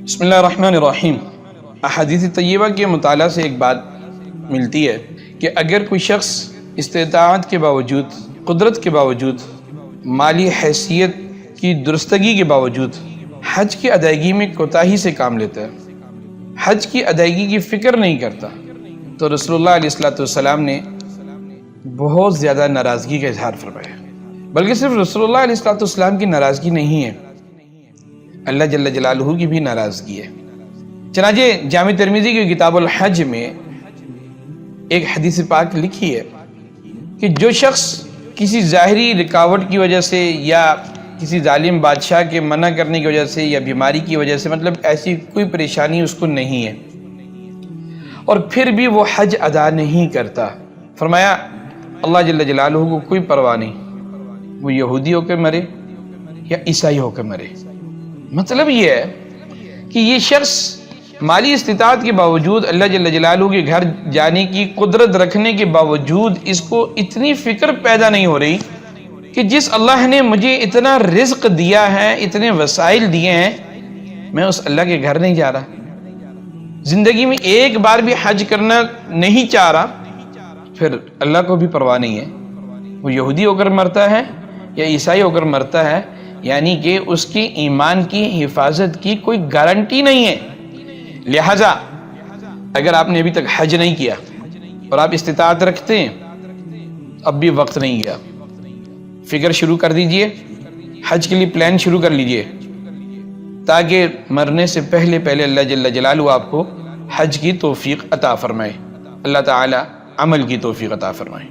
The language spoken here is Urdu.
بسم اللہ الرحمن الرحیم۔ احادیث طیبہ کے مطالعہ سے ایک بات ملتی ہے کہ اگر کوئی شخص استطاعت کے باوجود، قدرت کے باوجود، مالی حیثیت کی درستگی کے باوجود حج کی ادائیگی میں کوتاہی سے کام لیتا ہے، حج کی ادائیگی کی فکر نہیں کرتا، تو رسول اللہ علیہ السلام نے بہت زیادہ ناراضگی کا اظہار فرمایا۔ بلکہ صرف رسول اللہ علیہ السلام کی ناراضگی نہیں ہے، اللہ جل جلالہ کی بھی ناراضگی ہے۔ چنانچہ جامع ترمذی کی کتاب الحج میں ایک حدیث پاک لکھی ہے کہ جو شخص کسی ظاہری رکاوٹ کی وجہ سے یا کسی ظالم بادشاہ کے منع کرنے کی وجہ سے یا بیماری کی وجہ سے، مطلب ایسی کوئی پریشانی اس کو نہیں ہے، اور پھر بھی وہ حج ادا نہیں کرتا، فرمایا اللہ جل جلالہ کو کوئی پرواہ نہیں، وہ یہودی ہو کے مرے یا عیسائی ہو کے مرے۔ مطلب یہ ہے کہ یہ شخص مالی استطاعت کے باوجود، اللہ جل جلالہ کے گھر جانے کی قدرت رکھنے کے باوجود، اس کو اتنی فکر پیدا نہیں ہو رہی کہ جس اللہ نے مجھے اتنا رزق دیا ہے، اتنے وسائل دیے ہیں، میں اس اللہ کے گھر نہیں جا رہا، زندگی میں ایک بار بھی حج کرنا نہیں چاہ رہا، پھر اللہ کو بھی پرواہ نہیں ہے، وہ یہودی ہو کر مرتا ہے یا عیسائی ہو کر مرتا ہے، یعنی کہ اس کی ایمان کی حفاظت کی کوئی گارنٹی نہیں ہے۔ لہذا اگر آپ نے ابھی تک حج نہیں کیا اور آپ استطاعت رکھتے ہیں، اب بھی وقت نہیں گیا، فکر شروع کر دیجئے، حج کے لیے پلان شروع کر لیجئے، تاکہ مرنے سے پہلے اللہ جل جلالہ آپ کو حج کی توفیق عطا فرمائے، اللہ تعالی عمل کی توفیق عطا فرمائے۔